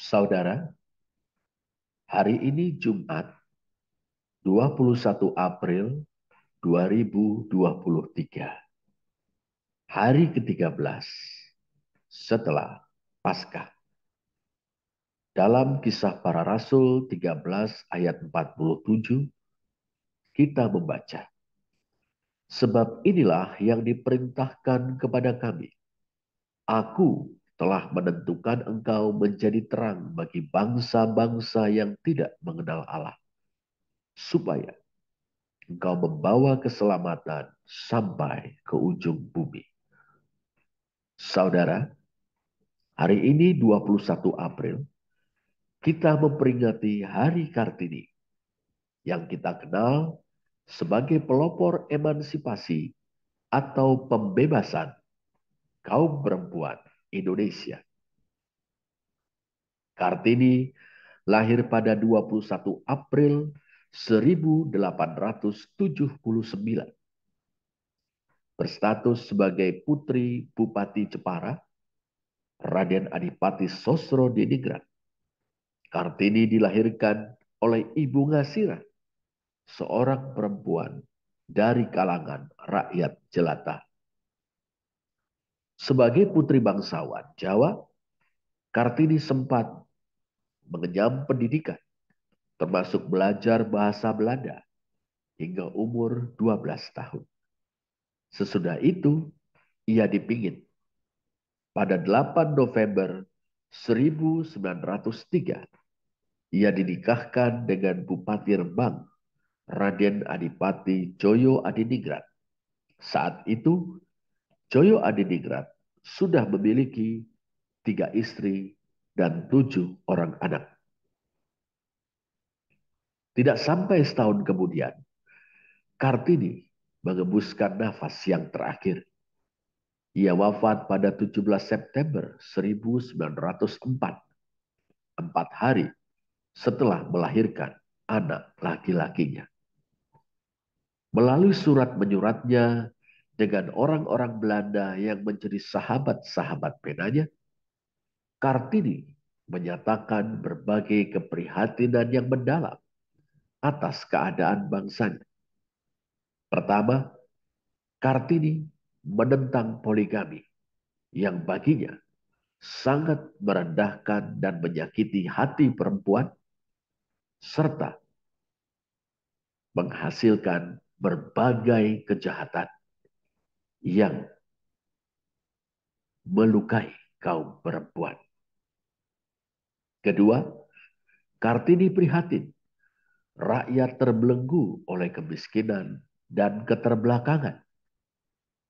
Saudara, hari ini Jumat 21 April 2023, hari ke-13 setelah Paskah. Dalam Kisah Para Rasul 13 ayat 47, kita membaca, "Sebab inilah yang diperintahkan kepada kami. Aku telah menentukan engkau menjadi terang bagi bangsa-bangsa yang tidak mengenal Allah, supaya engkau membawa keselamatan sampai ke ujung bumi." Saudara, hari ini 21 April, kita memperingati Hari Kartini yang kita kenal sebagai pelopor emansipasi atau pembebasan kaum perempuan Indonesia. Kartini lahir pada 21 April 1879. Berstatus sebagai putri Bupati Jepara, Raden Adipati Sosrodiningrat. Kartini dilahirkan oleh Ibu Ngasira, seorang perempuan dari kalangan rakyat jelata. Sebagai putri bangsawan Jawa, Kartini sempat mengenyam pendidikan, termasuk belajar bahasa Belanda hingga umur 12 tahun. Sesudah itu, ia dipingit. Pada 8 November 1903, ia dinikahkan dengan Bupati Rembang, Raden Adipati Joyo Adiningrat. Saat itu, Joyo Adiningrat sudah memiliki 3 istri dan 7 orang anak. Tidak sampai setahun kemudian, Kartini mengembuskan nafas yang terakhir. Ia wafat pada 17 September 1904, 4 hari setelah melahirkan anak laki-lakinya. Melalui surat menyuratnya dengan orang-orang Belanda yang menjadi sahabat-sahabat penanya, Kartini menyatakan berbagai keprihatinan yang mendalam atas keadaan bangsanya. Pertama, Kartini menentang poligami yang baginya sangat merendahkan dan menyakiti hati perempuan, serta menghasilkan berbagai kejahatan yang melukai kaum perempuan. Kedua, Kartini prihatin rakyat terbelenggu oleh kemiskinan dan keterbelakangan.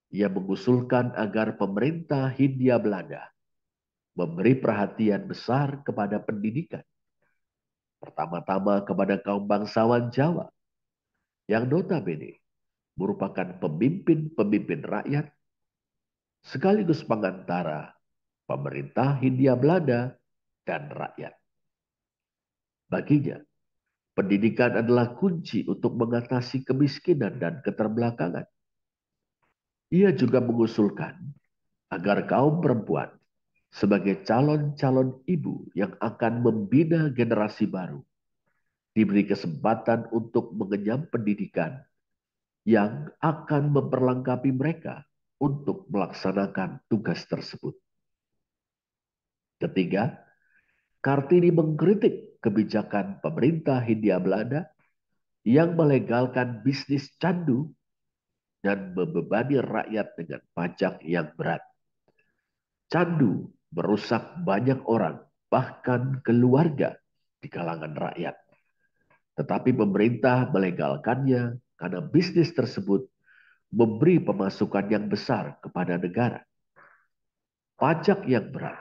Ia mengusulkan agar pemerintah Hindia Belanda memberi perhatian besar kepada pendidikan. Pertama-tama kepada kaum bangsawan Jawa, yang notabene merupakan pemimpin-pemimpin rakyat sekaligus pengantara pemerintah Hindia Belanda dan rakyat. Baginya, pendidikan adalah kunci untuk mengatasi kemiskinan dan keterbelakangan. Ia juga mengusulkan agar kaum perempuan sebagai calon-calon ibu yang akan membina generasi baru diberi kesempatan untuk mengenyam pendidikan yang akan memperlengkapi mereka untuk melaksanakan tugas tersebut. Ketiga, Kartini mengkritik kebijakan pemerintah Hindia Belanda yang melegalkan bisnis candu dan membebani rakyat dengan pajak yang berat. Candu merusak banyak orang, bahkan keluarga di kalangan rakyat. Tetapi pemerintah melegalkannya karena bisnis tersebut memberi pemasukan yang besar kepada negara. Pajak yang berat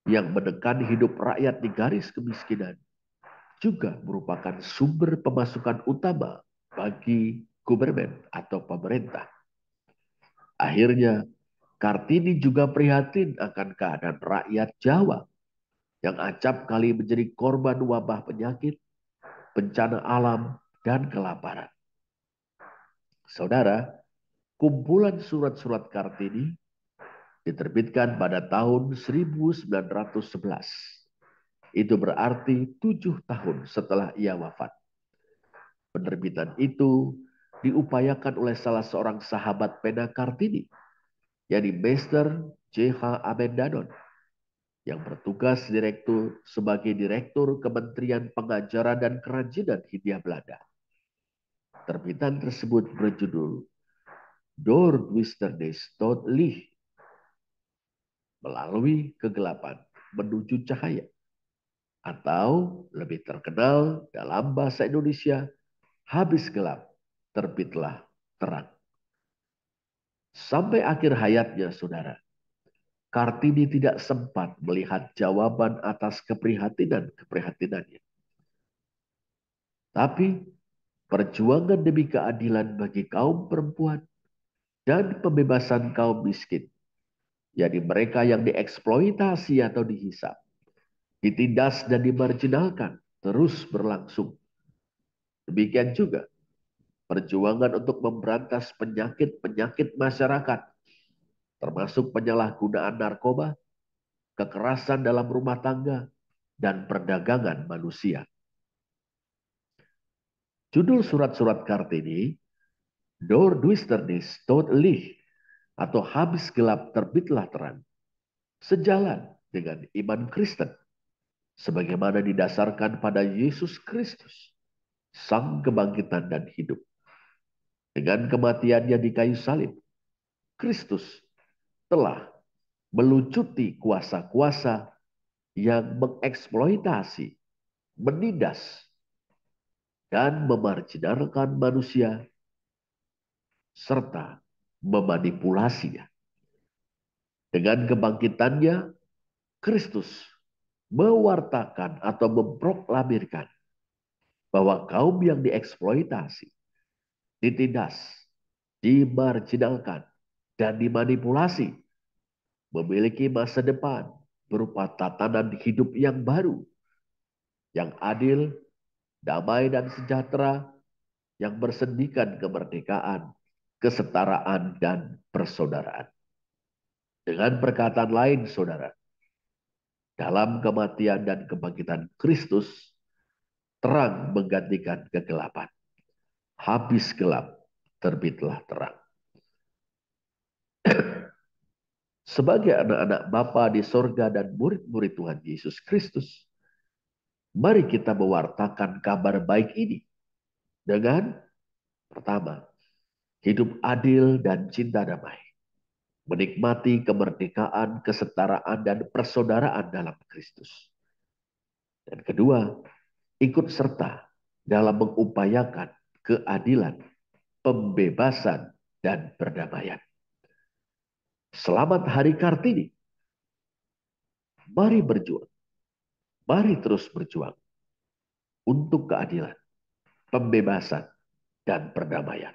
yang menekan hidup rakyat di garis kemiskinan juga merupakan sumber pemasukan utama bagi government atau pemerintah. Akhirnya, Kartini juga prihatin akan keadaan rakyat Jawa yang acap kali menjadi korban wabah penyakit, bencana alam, dan kelaparan. Saudara, kumpulan surat-surat Kartini diterbitkan pada tahun 1911 Itu berarti 7 tahun setelah ia wafat. Penerbitan itu diupayakan oleh salah seorang sahabat pena Kartini, yakni Meister J.H. Amendanon, yang bertugas sebagai Direktur Kementerian Pengajaran dan Kerajinan Hindia Belanda. Terbitan tersebut berjudul Door Duisternis tot Licht, melalui kegelapan menuju cahaya, atau lebih terkenal dalam bahasa Indonesia, habis gelap terbitlah terang. Sampai akhir hayatnya, saudara, Kartini tidak sempat melihat jawaban atas keprihatinan-keprihatinannya. Tapi perjuangan demi keadilan bagi kaum perempuan dan pembebasan kaum miskin, yakni mereka yang dieksploitasi atau dihisap, ditindas dan dimarginalkan, terus berlangsung. Demikian juga perjuangan untuk memberantas penyakit-penyakit masyarakat, termasuk penyalahgunaan narkoba, kekerasan dalam rumah tangga, dan perdagangan manusia. Judul surat-surat Kartini, Door Duisternis tot Licht, atau habis gelap terbitlah terang, sejalan dengan iman Kristen, sebagaimana didasarkan pada Yesus Kristus, Sang Kebangkitan dan Hidup. Dengan kematiannya di kayu salib, Kristus telah melucuti kuasa-kuasa yang mengeksploitasi, menindas, dan memarginalkan manusia, serta memanipulasinya. Dengan kebangkitannya, Kristus mewartakan atau memproklamirkan bahwa kaum yang dieksploitasi, ditindas, dimarginalkan, dan dimanipulasi memiliki masa depan berupa tatanan hidup yang baru, yang adil, damai, dan sejahtera, yang bersendikan kemerdekaan, kesetaraan, dan persaudaraan. Dengan perkataan lain, saudara, dalam kematian dan kebangkitan Kristus, terang menggantikan kegelapan. Habis gelap, terbitlah terang. Sebagai anak-anak Bapa di sorga dan murid-murid Tuhan Yesus Kristus, mari kita mewartakan kabar baik ini dengan pertama, hidup adil dan cinta damai, menikmati kemerdekaan, kesetaraan, dan persaudaraan dalam Kristus. Dan kedua, ikut serta dalam mengupayakan keadilan, pembebasan, dan perdamaian. Selamat Hari Kartini. Mari berjuang. Mari terus berjuang untuk keadilan, pembebasan, dan perdamaian.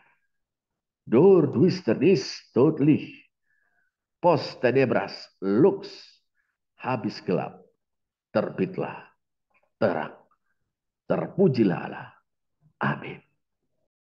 Door duisternis tot licht, post tenebras lux, habis gelap, terbitlah terang. Terpujilah Allah. Amin.